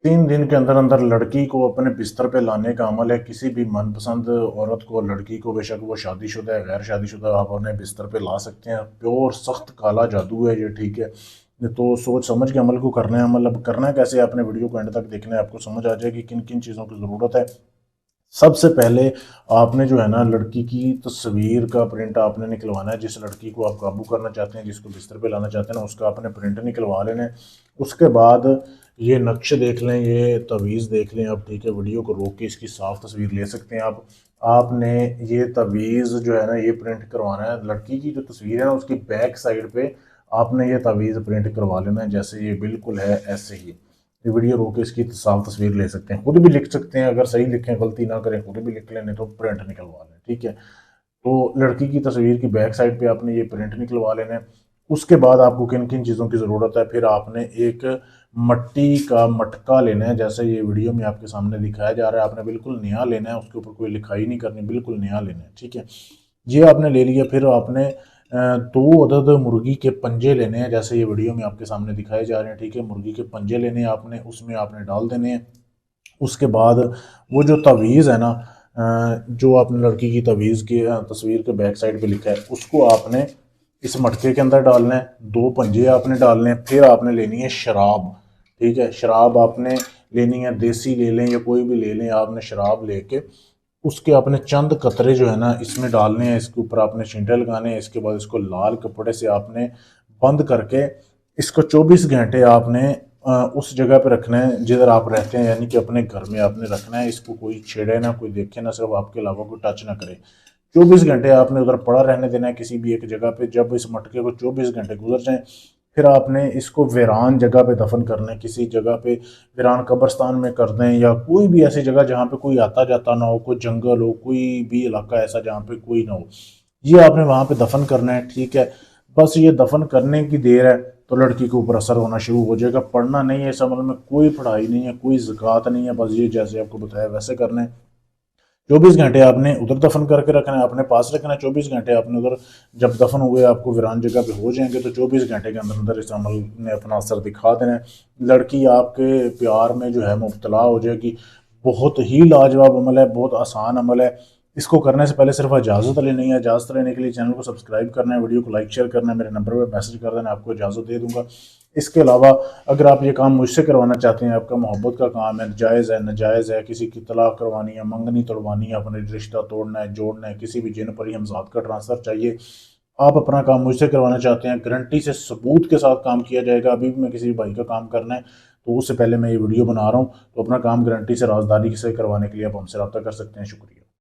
3 दिन के अंदर अंदर लड़की को अपने बिस्तर पे लाने का अमल है। किसी भी मनपसंद औरत को, लड़की को, बेशक वो शादीशुदा है गैर शादीशुदा, आप उन्हें बिस्तर पे ला सकते हैं। प्योर सख्त काला जादू है ये, ठीक है। तो सोच समझ के अमल को करना है। अमल अब करना है कैसे, आपने वीडियो को एंड तक देखना है, आपको समझ आ जाएगी किन किन चीज़ों की ज़रूरत है। सबसे पहले आपने जो है ना, लड़की की तस्वीर का प्रिंट आपने निकलवाना है। जिस लड़की को आप काबू करना चाहते हैं, जिसको बिस्तर पे लाना चाहते हैं ना, उसका आपने प्रिंट निकलवा लेना है। उसके बाद ये नक्श देख लें, ये तवीज़ देख लें आप, ठीक है। वीडियो को रोक के इसकी साफ तस्वीर ले सकते हैं आप। आपने ये तवीज़ जो है ना, ये प्रिंट करवाना है। लड़की की जो तस्वीर है ना, उसकी बैक साइड पे आपने ये तवीज़ प्रिंट करवा लेना है। जैसे ये बिल्कुल है ऐसे ही। ये वीडियो रोक के इसकी साफ तस्वीर ले सकते हैं, खुद भी लिख सकते हैं, अगर सही लिखें, गलती ना करें, खुद भी लिख लें, नहीं तो प्रिंट निकलवा लें, ठीक है। तो लड़की की तस्वीर की बैक साइड पे आपने ये प्रिंट निकलवा लेना है। उसके बाद आपको किन किन चीज़ों की ज़रूरत है, फिर आपने एक मट्टी का मटका लेना है, जैसे ये वीडियो में आपके सामने दिखाया जा रहा है। आपने बिल्कुल नया लेना है, उसके ऊपर कोई लिखाई नहीं करनी, बिल्कुल नया लेना है, ठीक है। ये आपने ले लिया। फिर आपने 2 अदद मुर्गी के पंजे लेने हैं, जैसे ये वीडियो में आपके सामने दिखाए जा रहे हैं, ठीक है। मुर्गी के पंजे लेने हैं आपने, उसमें आपने डाल देने हैं। उसके बाद वो जो तवीज़ है ना, जो आपने लड़की की तवीज़ की तस्वीर के बैक साइड पे लिखा है, उसको आपने इस मटके के अंदर डालना है। 2 पंजे आपने डालने हैं। फिर आपने लेनी है शराब, ठीक है। शराब आपने लेनी है, देसी ले लें या कोई भी ले लें, आपने शराब लेके उसके आपने चंद कतरे जो है ना इसमें डालने हैं। इसके ऊपर आपने छींटे लगाने हैं। इसके बाद इसको लाल कपड़े से आपने बंद करके इसको 24 घंटे आपने उस जगह पे रखना है जिधर आप रहते हैं, यानी कि अपने घर में आपने रखना है। इसको कोई छेड़े ना, कोई देखे ना, सिर्फ आपके अलावा कोई टच ना करे। 24 घंटे आपने उधर पड़ा रहने देना है किसी भी एक जगह पे। जब इस मटके को 24 घंटे गुजर जाएं, फिर आपने इसको वीरान जगह पे दफन करना है। किसी जगह पे वीरान कब्रस्तान में कर दें, या कोई भी ऐसी जगह जहाँ पे कोई आता जाता ना हो, कोई जंगल हो, कोई भी इलाका ऐसा जहाँ पे कोई ना हो, ये आपने वहाँ पे दफन करना है, ठीक है। बस ये दफन करने की देर है तो लड़की के ऊपर असर होना शुरू हो जाएगा। पढ़ना नहीं है, इस अमल में कोई पढ़ाई नहीं है, कोई ज़कात नहीं है, बस ये जैसे आपको बताया वैसे करना है। 24 घंटे आपने उधर दफन करके रखना है, अपने पास रखना है। 24 घंटे आपने उधर, जब दफन हुए आपको वीरान जगह पे हो जाएंगे, तो 24 घंटे के अंदर अंदर इस अमल ने अपना असर दिखा देना है। लड़की आपके प्यार में जो है मुब्तला हो जाएगी। बहुत ही लाजवाब अमल है, बहुत आसान अमल है। इसको करने से पहले सिर्फ इजाज़त लेनी है। इजाज़त लेने के लिए चैनल को सब्सक्राइब करना है, वीडियो को लाइक शेयर करना है, मेरे नंबर पर मैसेज कर देना, आपको इजाज़त दे दूंगा। इसके अलावा अगर आप ये काम मुझसे करवाना चाहते हैं, आपका मोहब्बत का काम है, जायज़ है, नाजायज़ है, किसी की तलाक करवानी है, मंगनी तोड़वानी है, अपने रिश्ता तोड़ना है, जोड़ना है, किसी भी जिन परी हमज़ाद का ट्रांसफ़र चाहिए, आप अपना काम मुझसे करवाना चाहते हैं, गारंटी से सबूत के साथ काम किया जाएगा। अभी भी मैं किसी भाई का काम करना है तो उससे पहले मैं ये वीडियो बना रहा हूँ, तो अपना काम गारंटी से राजदारी से करवाने के लिए आप हमसे रब्ता कर सकते हैं। शुक्रिया।